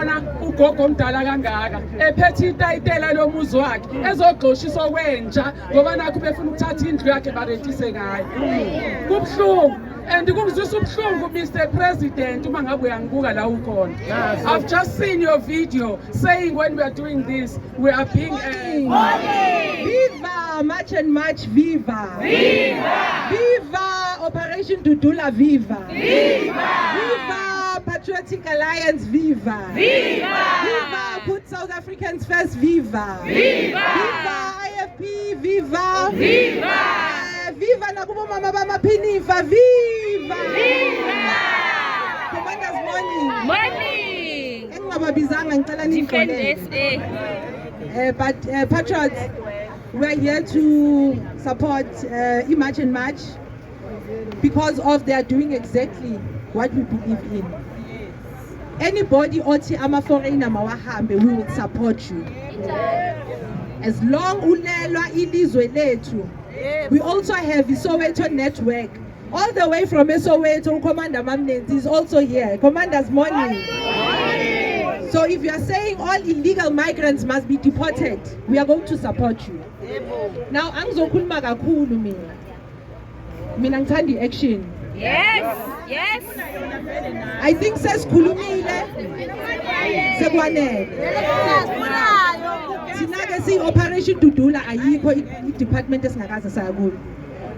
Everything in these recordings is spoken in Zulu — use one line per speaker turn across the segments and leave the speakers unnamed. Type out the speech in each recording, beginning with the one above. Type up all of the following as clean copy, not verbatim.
ngibona ugogo omdala kangaka ephethe itayitela lomuzi wakhe ezogqoshiswa wentsha ngoba nakho befuna ukuthatha indlu yakhe barentise ngayo. Kubuhlungu and kungizwisa ubuhlungu Mr President uma ngabe uyangibuka la ukhona. I've just seen your video saying when we are doing this we are being
Viva March and March, viva! Viva! Viva Operation Dudula, viva! Viva! Viva Patriotic Alliance, viva! Viva! Viva Put South Africans First, viva! Viva! Viva IFP, viva! Viva! Viva Nakubo Mama Bama Pinifa, viva! Viva! Commanders, morning!
Morning!
Engababizanga ngicela nifole. But Patriots, we are here to support March and March because of they are doing exactly what we believe in. Anybody oti ama foreigner mawahambe, we will support you. As long unelwa ilizwe lethu. We also have the Soweto network. All the way from Soweto, Commander Mamnent is also here. Commander's morning. So if you are saying all illegal migrants must be deported, we are going to support you. Now, angizokhuluma kakhulu mina. Mina ngithanda action.
Yes, yes.
I think sesikhulumile. Sekwanele. Sinake si Operation Dudula ayikho i-department esingakaze sayakulo.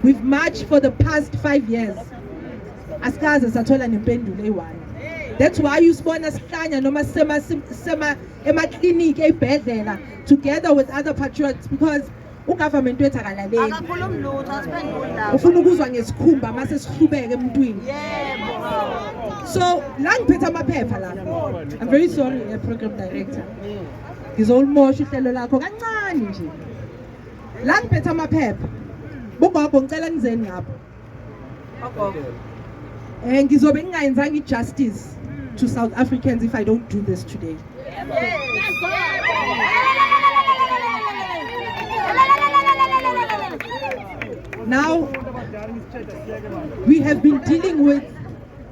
We've marched for the past 5 years. Asikaze sathola nempendulo eyi-1. That's why you spawn us noma sema emakliniki ey'bhedlela together with other patriots because ugovernment wethu akalaleli. Ufuna ukuzwa ngesikhumba mase sihlubeke emntwini. So la ngiphethe amaphepha la. I'm very sorry program director. Ngizolmosha ihlelo lakho kancane nje. La ngiphethe amaphepha. Bogogo ngicela nizeni ngapha. Ngizobe ngingayenzanga i-justice to South Africans if I don't do this today. Now, we have been dealing with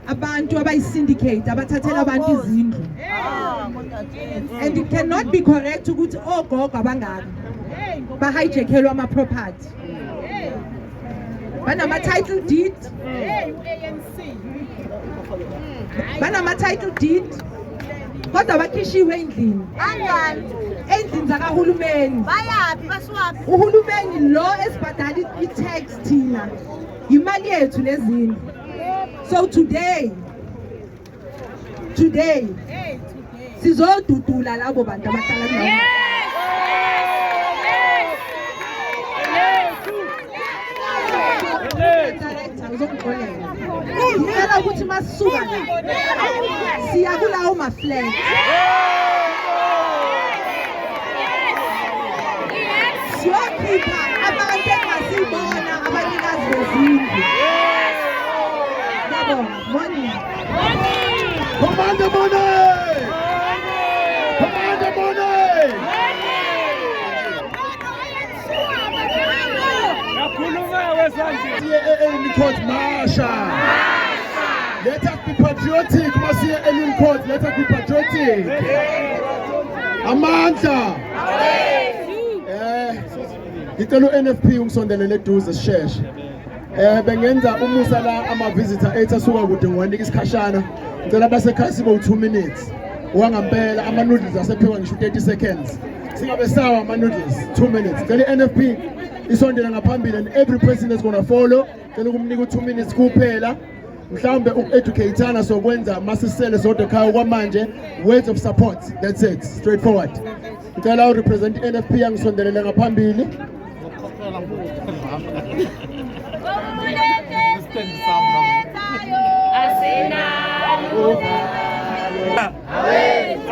abantu abayi-syndicate, abathathela abantu izindlu. And it cannot be correct ukuthi ogogo abangaka bahijackelwa ama-property. Banama-title deed. Banama-title deed. Kodwa bakhishiwe endlini. Endlini zakahulumeni. Uhulumeni lo esibhadala i-tax thina. Imali yethu lezindlu. So today, sizodudula labo bantu abahlala kulabo. Ngicela ukuthi masisuka la siya kulawo ma-flag. Siyokhipha abantu engasibona abanikazi bezindlu. Ngiyabonga. Morning.
Commander Money! Commander Money! Court Marsha. Let us be patriotic. Court. Let us be patriotic. Amandla. Ngicela u-NFP ungisondelele eduze sisheshe. Bengenza umusa la ama-visitor ethi asuka kude ngiwanika isikhashana. Ngicela basekhaya sibe u2 minutes. Wangampela ama-noodles asephekwa ngisho 30 seconds. Singabe sawa ama-noodles 2 minutes. Ngicela i-NFP isondela ngaphambili and every person is going to follow. Ngicela ukumnika u2 minutes kuphela. Mhlawumbe uku-educateana sokwenza masisele sodwa ekhaya kwamanje words of support. That's it. Straightforward. Ngicela urepresent i-NFP yangisondelele ngaphambili.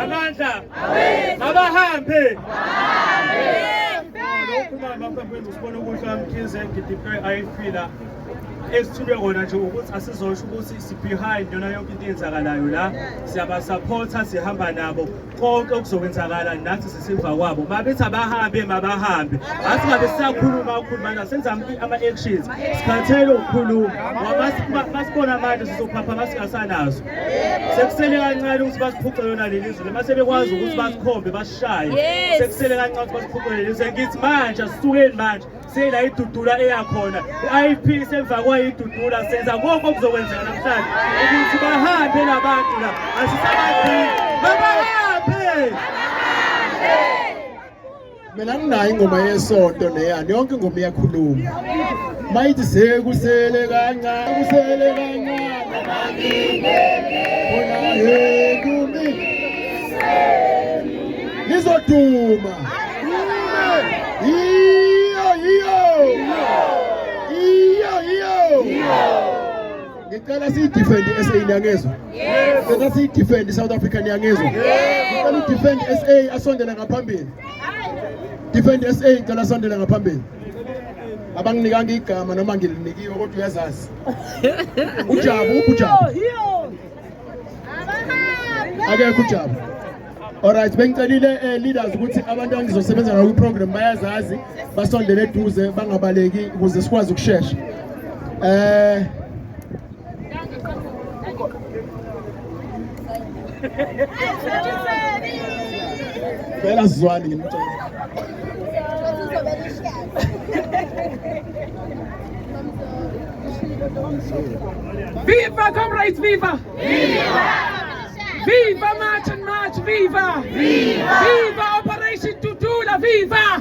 Amandla abahambe esithule kona nje ukuthi asizosho ukuthi si-behind yona yonke into eyenzakalayo la siyabasupporta sihamba nabo konke okuzokwenzakala nathi sisemva kwabo mabethi abahambe asingabe siyakhuluma senza ama-actions sikhathele ukukhuluma masibona manje sizophapha masingasanazo sekusele kancane ukuthi basiphuce yona leli zwe mase bekwazi ukuthi basikhombe basishaye sekusele kancane ukuthi basiphuce leli zwe ngithi manje asisukeni manje seyila idudula eyakhona i-IP semva kwayo idudula senza konke okuzokwenzeka namhlanje ukuthi bahambe labantu la asisabadingi babahambe.
Mina nginayo ingoma yesonto neyani yonke ingoma iyakhuluma mayithi sekusele kancane bona yekumi lizoduma ngicela siyi-defend i-SA niyangezwa ngicela siyi-defend i-South Africa niyangezwa ngicela u-defend i-SA asondele ngaphambili defend SA ngicela asondele ngaphambili abanginikanga igama noma ngilinikiwe kodwa uyazazi uJabu akekho uJabu. Alright, bengicelile leaders ukuthi abantu angizosebenza ngawo iprogram bayazazi basondele eduze bangabaleki ukuze sikwazi ukushesha. Phela sizwani ngimtshela.
Viva comrades, viva! Viva March and March, viva! Viva Operation Tutula, viva!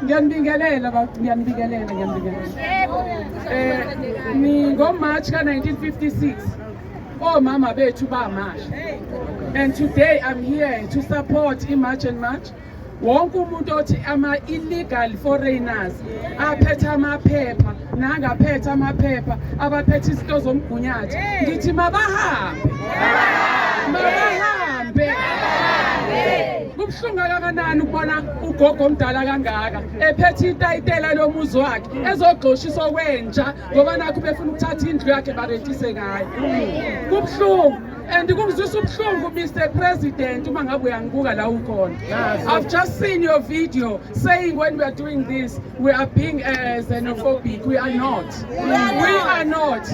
Ngiyanibingelela. Ngo-March ka-1956, omama bethu bamasha. And today I'm here to support i-March and March. Wonke umuntu othi ama-illegal foreigners aphethe amaphepha nangaphethe amaphepha abaphethe izinto zomgunyathi ngithi mabahambe kubuhlungu kangakanani ukubona ugogo omdala kangaka ephethe itayitela lomuzi wakhe ezogxoshiswa kwentsha ngoba nakho befuna ukuthatha indlu yakhe barentise ngayo kubuhlungu. And kungizwisa ubuhlungu Mr. President uma ngabe uyangibuka la ukhona. I've just seen your video saying when we are doing this we are being xenophobic. We are not. We are not.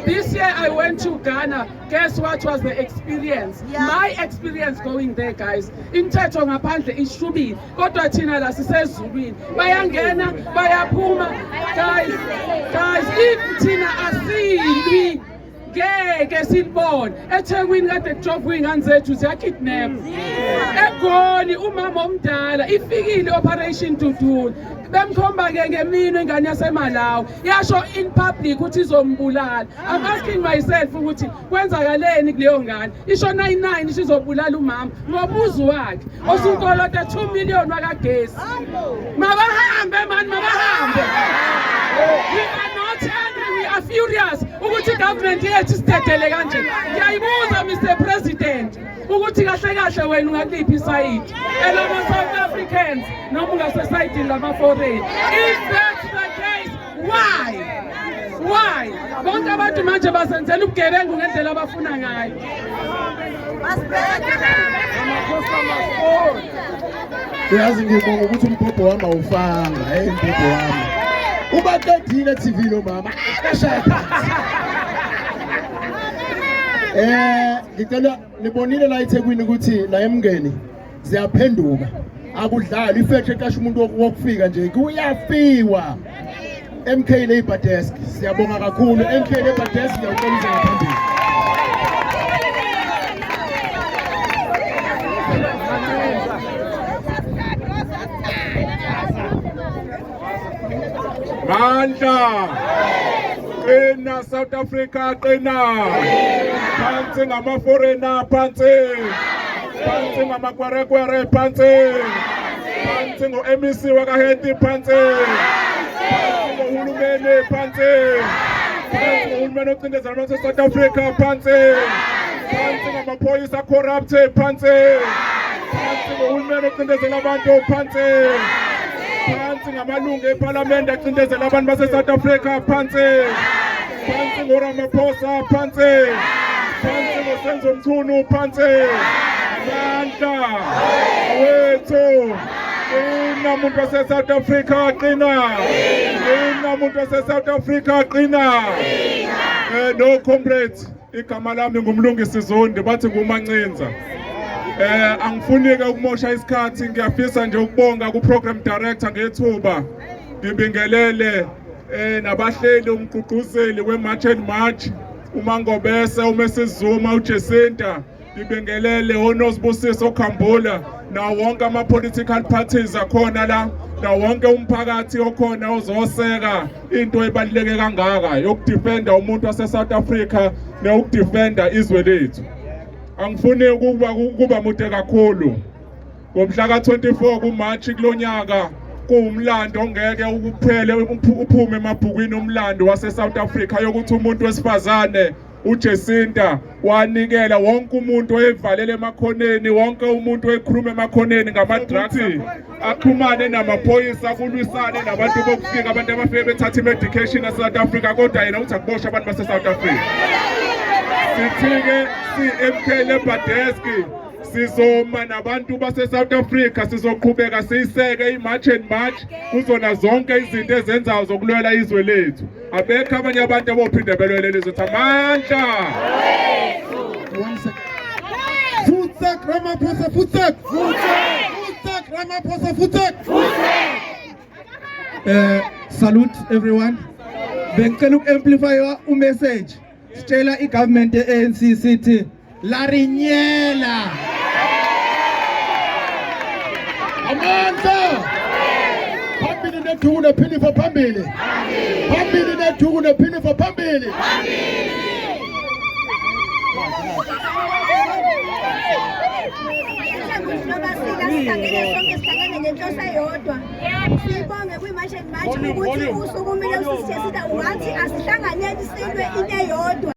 This year I went to Ghana. Guess what was the experience? My experience going there, guys. Inthetho ngaphandle ishubile kodwa thina la sisezulwini bayangena bayaphuma. Guys, if thina asilwi ngeke silibone eThekwini kade kujovwa ingane zethu ziyakidnap eGoli umama omdala ifikile operation Tutula bemkhomba ke ngemino ingane yaseMalawi yasho in public ukuthi izombulala. I'm asking myself ukuthi kwenzakaleni kuleyo ngane isho 99 isizobulala umama ngobuzo wakhe osunkolota 2 million wakagesi. Mabahambe mabahambe. We are not angry, we are furious ukuthi government yethu sithethele kanje. Ngiyayibuza Mr. President ukuthi kahle wena ungakuliphi isayidi elama South Africans noma ungasesayidini lama foreign. If that's the case, why bonke abantu manje basenzela ubugebengu ngendlela abafuna ngayo.
Uyazi ngibonga ukuthi umbhobho wami awufanga umbhobho wami ubaqedile TV lo mama ashaya phansi. Ngicela nibonile la eThekwini ukuthi la eMngeni ziyaphenduka akudlali ifethu eqasha umuntu wokufika nje kuyafiwa. MK Labour Desk siyabonga kakhulu. MK Labour Desk ngiyawuxolisa ngaphambili.
Bandla qina South Africa qina phansi ngama foreigner phansi ngamakwerekwere phansi ngo MEC wakaHendi phansi ngohulumeni phansi ngohulumeni ocindezela abantu South Africa phansi ngamaphoyisa corrupt phansi ngohulumeni ocindezela abantu phansi phansi ngamalungu eParliament acindezela abantu base-South Africa phansi ngoRamaphosa phansi ngoSenzo Mchunu phansi amandla wethu qina muntu wase-South Africa qina muntu wase-South Africa qina no comrades igama lami ngumlungisi Zondi bathi nguMancinza angifuni-ke ukumosha isikhathi ngiyafisa nje ukubonga ku-program director ngethuba ngibingelele nabahleli umgqugquzeli we-March and March uMangobese uMrs Zuma uJacinta ngibingelele oNosibusiso oKhambula nawo wonke ama-political parties akhona la nawo wonke umphakathi okhona ozoseka into ebaluleke kangaka yokudefenda umuntu wase-South Africa neyokudefenda izwe lethu. Angifuni ukuba mude kakhulu ngomhla ka-24 kuMarch kulonyaka kuwumlando ongeke ukuphele uphume emabhukwini omlando wase-South Africa yokuthi umuntu wesifazane uJacinta wanikela wonke umuntu oyevalele emakhoneni wonke umuntu oyekhuluma emakhoneni ngama-drugs axhumane namaphoyisa kulwisane nabantu bokufika abantu abafike bethatha i-medication e-South Africa kodwa yena uthi akuboshwe abantu base-South Africa. Sithi-ke si-MK Labour Desk sizoma nabantu base-South Africa sizoqhubeka siyiseke i-March and March kuzona zonke izinto ezenzayo zokulwela izwe lethu. Abekho abanye abantu abophinde belwele lizwe amandla.
Futzak Ramaphosa futzak. Futzak Ramaphosa futzak.
Salute everyone. Bengicela uku-amplify u-message. Sitshela i-government ye-ANC sithi larinyela.
Amandla. Phambili nethuku nephinifa phambili. Phambili nethuku nephinifa phambili.
Sibonge kwi-March and March ukuthi usuku kumele usisiyasida wathi asihlanganyeni silwe into eyodwa.